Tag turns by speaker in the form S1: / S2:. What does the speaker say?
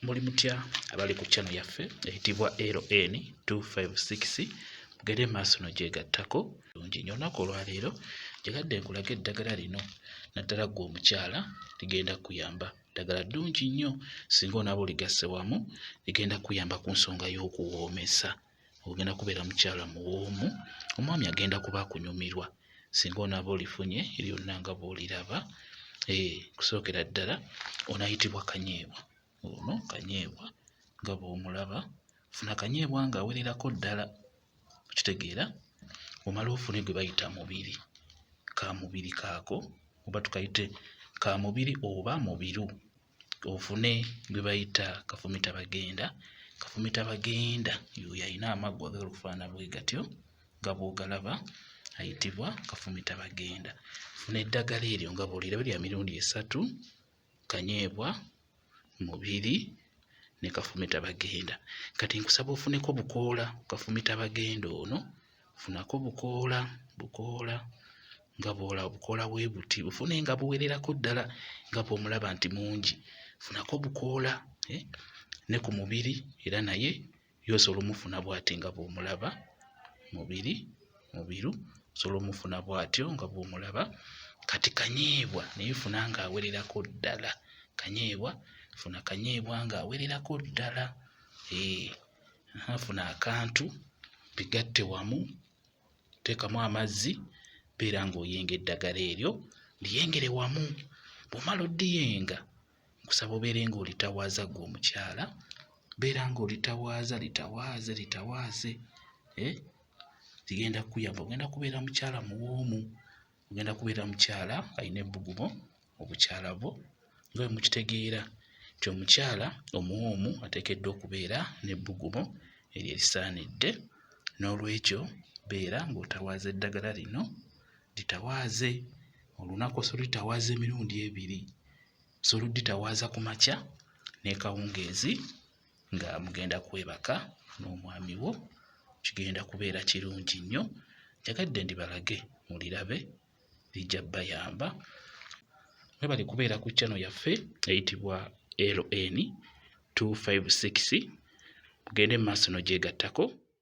S1: Muli mutya abali ku channel yaffe eyitibwa LN 256 mugende maaso no gyegattako bulungi nnyo. Olunaku olwaleero gyegadde nkulaga eddagala lino naddala ggwe omukyala ligenda kuyamba. Ddagala ddungi nnyo singa onaaba oligasse wamu ligenda kuyamba ku nsonga y'okuwoomesa. Ogenda kubeera mukyala muwoomu, omwami agenda kuba akunyumirwa singa onaaba olifunye eryonna nga bw'oliraba. Kusookera ddala onaayitibwa kanyeebwa. Ono kanyeebwa nga bw'omulaba, funa kanyeebwa ng'awererako ddala. Okitegeera omala ofune gwe bayita mubiri, kamubiri kaako oba tukayite kamubiri oba mubiru. Ofune gwe bayita kafumitabagenda. Kafumitabagenda y'oyo alina amaggwa agagala okufaanana bwe gatyo nga bw'ogalaba, ayitibwa kafumitabagenda. Funa eddagala eryo nga bw'oliraba lya mirundi 3, kanyeebwa, mubiri ne kafumitabagenda. Kati nkusaba ofuneko bukoola kafumitabagenda ono, funako bukoola nga bw'olaba bukoola bwe buti, bufune nga buwererako ddala nga bw'omulaba nti mungi. Funako bukoola ne ku mubiri era naye y'osobola omufuna bw'ati nga bw'omulaba, mubiri mubiru osobola omufuna bw'atyo nga bw'omulaba. Kati kanyeebwa naye funa ng'awererako ddala. Kanyeebwa funa kanyeebwa ng'awererako ddala. Funa akantu bigatte wamu, teekamu amazzi, beera ng'oyenga eddagala eryo, liyengere wamu. Bw'omala oddiyenga nkusaba obeere ng'olitawaaza ggwe omukyala, beera ng'olitawaaza litawaaze. Ligenda kukuyamba, ogenda kubeera mukyala muwoomu, ogenda kubeera mukyala alina ebbugumu obukyala bwo. Nga bwe mukitegeera nti omukyala omuwoomu ateekeddwa okubeera n'ebbugumu eryo erisaanidde. Noolwekyo beera ng'otawaaza eddagala lino, litawaaze. Olunaku osobola olitawaaza emirundi 2, osobola odditawaaza ku makya ne kawungeezi nga mugenda kwebaka n'omwami wo, kigenda kubeera kirungi nnyo. Njagadde ndibalage mulirabe, lijja bayamba. Mwebale kubeera ku channel yaffe eyitibwa LN 256 mugende mu maaso no gyegattako.